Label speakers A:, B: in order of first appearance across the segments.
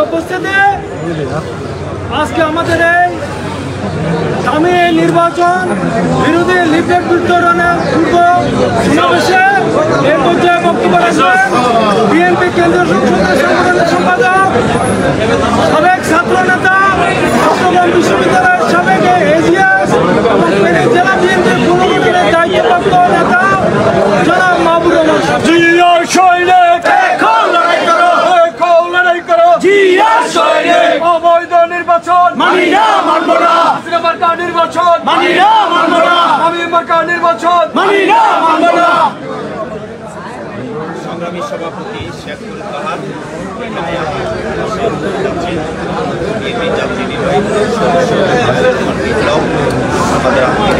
A: উপস্থিতি আজকে আমাদের এই দামি নির্বাচন বিরোধী লিফলেট বিতরণের পূর্ব সমাবেশে এর মধ্যে বক্তব্য রাখবেন বিএনপি কেন্দ্রীয় সংসদের সংগঠনের সম্পাদক সাবেক ছাত্র নেতা চট্টগ্রাম বিশ্ববিদ্যালয়ের সাবেক এজিএস এবং ফেনী জেলা বিএনপির পুনর্গঠনের দায়িত্বপ্রাপ্ত নেতা জনাব মাহবুব রহমান অবৈধ নির্বাচন মানি না মানব না মার্কা নির্বাচন মানি না মানব না মার্কা নির্বাচন মানি না মানব না
B: সংগ্রামী সভাপতি শেখুল কাহার যাত্রী নির্বাহী আমাদের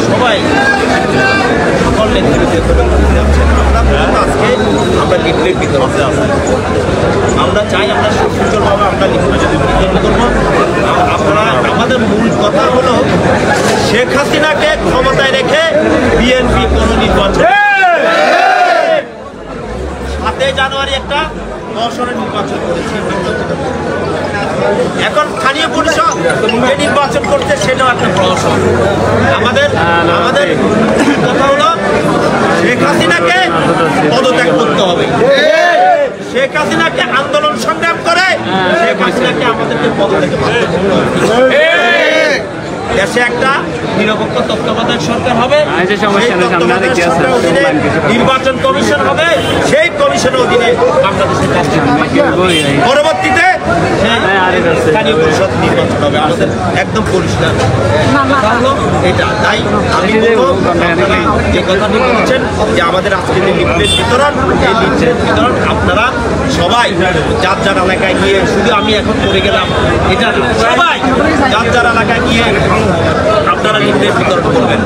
B: সবাই সকল নেতৃত্বে আজকে আমরা লিফলেট বিতরণ আমরা চাই আমরা সুন্দরভাবে আমরা লিফলেট বিতরণ করবো। আপনারা আমাদের মূল কথা হলো শেখ হাসিনাকে ক্ষমতায় রেখে বিএনপি কোনো নির্বাচন 7 জানুয়ারি একটা মহাসড়ক নির্বাচন করেছে। এখন স্থানীয় পরিষদ যে নির্বাচন করছে সেটাও একটা প্রহসন। আমাদের কথা হলো শেখ হাসিনাকে পদত্যাগ করতে হবে। শেখ হাসিনাকে আন্দোলন সংগ্রাম করে শেখ হাসিনাকে আমাদেরকে পদত্যাগে বাধ্য করতে হবে। দেশে একটা নিরপেক্ষ তত্ত্বাবধায়ক সরকার হবে, নির্বাচন কমিশন হবে, সেই কমিশনের অধীনে বাংলাদেশের পরবর্তীতে স্থানীয় পরিষদ নির্বাচন হবে। আমাদের একদম পরিষ্কার এটা। তাই আমি যে কথাটি বলছেন যে আমাদের আজকে যে লিফলেট বিতরণ, এই লিফলেট বিতরণ আপনারা সবাই যার যার এলাকায় গিয়ে, শুধু আমি এখন করে গেলাম এটা, সবাই যার যার এলাকায় গিয়ে আপনারা লিফলেট বিতরণ করবেন।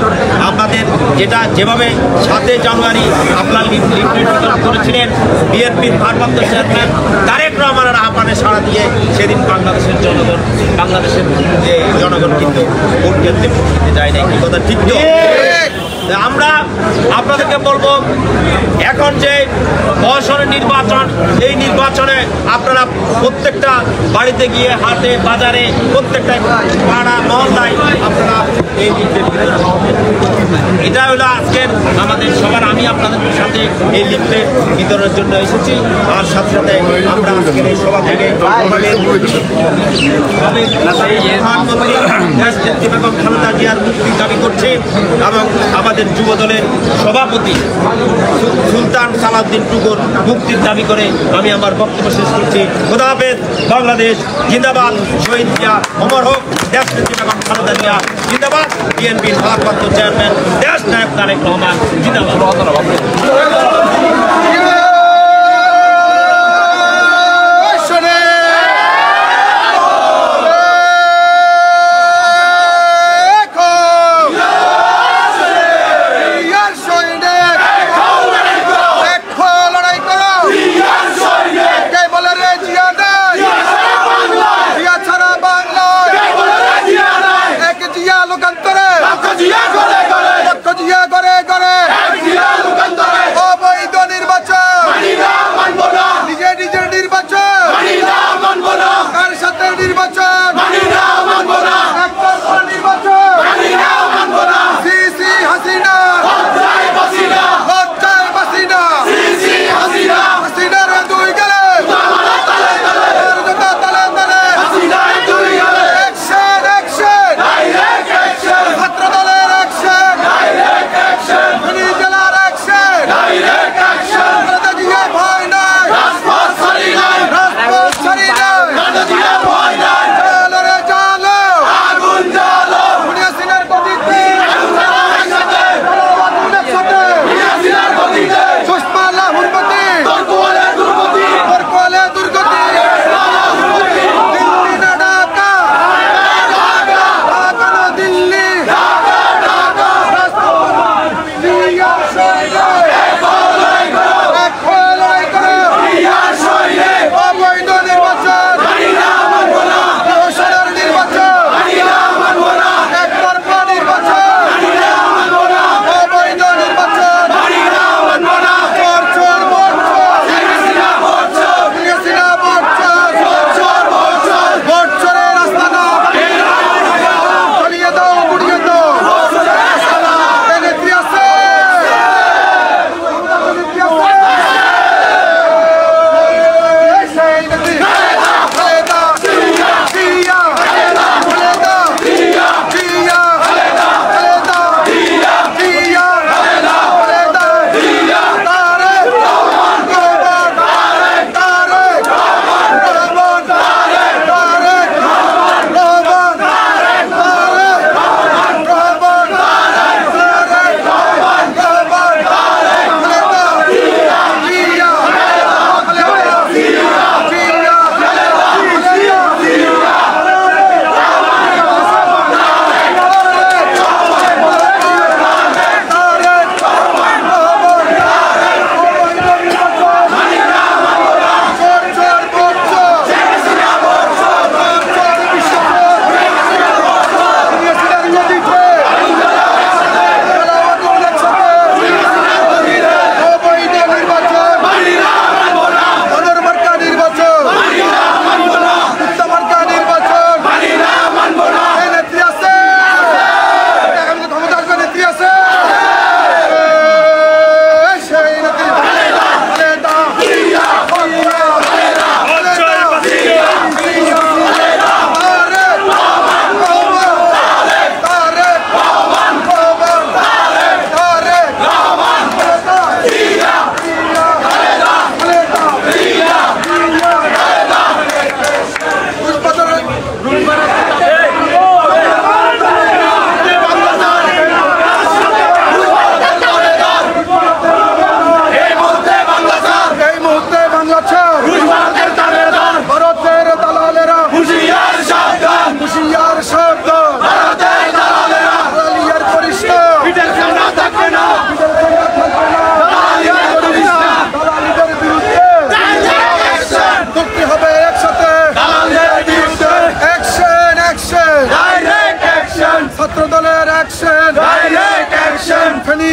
B: আপনাদের যেটা যেভাবে 7 জানুয়ারি আপনারা লিফলেট বিতরণ করেছিলেন, বিএনপির ভারপ্রাপ্ত চেয়ারম্যান তারেক রহমানের আহ্বানে সাড়া দিয়ে সেদিন বাংলাদেশের জনগণ কিন্তু ভোট কেন্দ্রে ভোট দিতে যায় না। কি কথা ঠিক তো? আমরা আপনাদেরকে বলবো এখন যে মহাসড়ক নির্বাচন, এই নির্বাচনে আপনারা প্রত্যেকটা বাড়িতে গিয়ে হাটে বাজারে প্রত্যেকটা পাড়া মহল্লায় আপনারা এই লিফলেট এটা হলো আজকের আমাদের সবার। আমি আপনাদের সাথে এই লিফলেট বিতরণের জন্য এসেছি। আর সাথে সাথে আমরা আজকের এই সভা থেকে প্রধানমন্ত্রী বেগম খালেদা জিয়ার মুক্তির দাবি করছি এবং আমাদের যুব দলের সভাপতি সুলতান সালাউদ্দিন টুকুর মুক্তির দাবি করে আমি আমার বক্তব্য শেষ করছি। খোদা হাফেজ। বাংলাদেশ জিন্দাবাদ। শহীদ জিয়া অমর হোক। দেশনেত্রী বেগম খালেদা জিয়া জিন্দাবাদ। বিএনপির ভারপ্রাপ্ত চেয়ারম্যান দেশ নায়ক তারেক রহমান জিন্দাবাদ।
C: জিয়া করে করে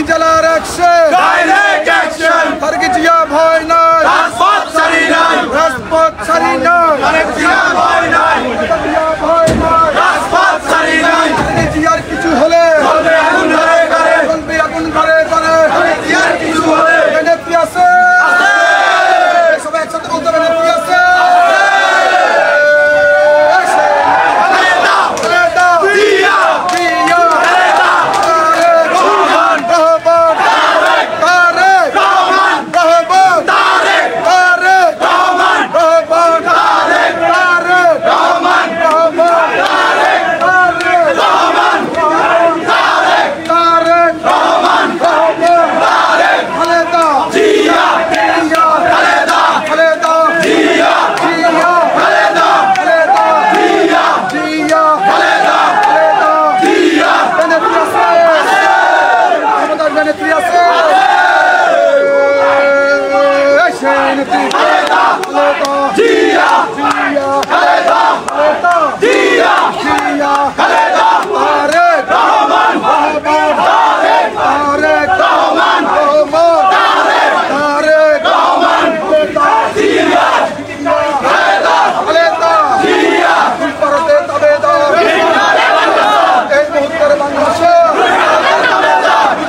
C: জেলার action
A: direct action
C: Tarique Zia ভয় নাই
A: রাজপথ ছাড়ি নাই
C: রাজপথ ছাড়ি নাই
A: তারেক জিয়া ভয় নাই
C: জিয়া ভয় নাই
A: রাজপথ ছাড়ি নাই
C: তারেক জিয়ার কিছু হলে
A: চলবে আগুন ঘরে ঘরে
C: চলবে আগুন ঘরে ঘরে
A: তারেক জিয়ার কিছু হলে
C: নেত্রী আছে সবাই একসাথে বলতে হবে নেত্রী আছে
A: জিয়া
C: জিয়া
A: খালেদা
C: তারেক
A: রহমান
C: রহমান
A: তারেক
C: তারেক
A: রহমান
C: রহমান
A: তারেক
C: তারেক
A: রহমান
C: রহমান
A: তারেক
C: তারেক
A: রহমান
C: রহমান
A: তারেক
C: তারেক
A: রহমান তারেক
C: তারেক
A: রহমান
C: রহমান
A: তারেক
C: খালেদা
A: জিয়া
C: জিয়া
A: খালেদা
C: খালেদা
A: জিয়া
C: জিয়া
A: খালেদা
C: খালেদা
A: জিয়া
C: জিয়া
A: খালেদা
C: খালেদা
A: জিয়া
C: নেত্রী আছে আমাদের নেত্রী আছে এসে নেত্রী
A: খালেদা
C: খালেদা
A: জিয়া
C: জিয়া
A: খালেদা
C: খালেদা
A: জিয়া
C: জিয়া
A: খালেদা
C: তারেক
A: রহমান
C: রহমান
A: তারেক
C: তারেক
A: রহমান
C: রহমান তারেক
A: রহমান
C: খালেদা
A: জিয়া খালেদা
C: খালেদা
A: জিয়া
C: ভারতের দাবেদার এই মুহূর্তের বাংলাদেশে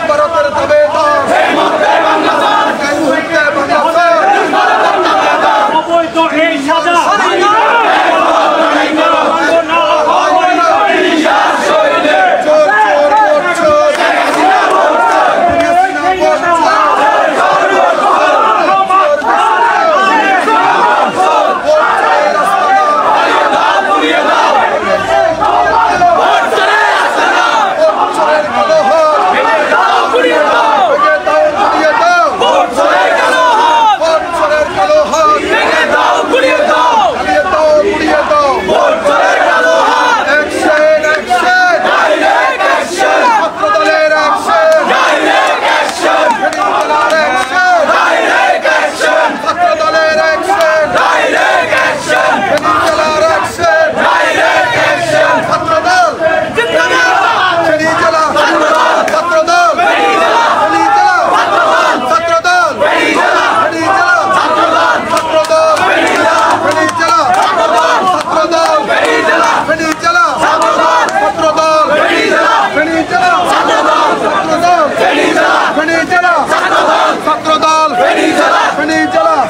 C: ভারতের দাবেদার এই মুহূর্তে বাংলাদেশে
D: অবৈধ এই সাজা
C: চোর চোর চোর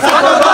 C: ছাত্রদল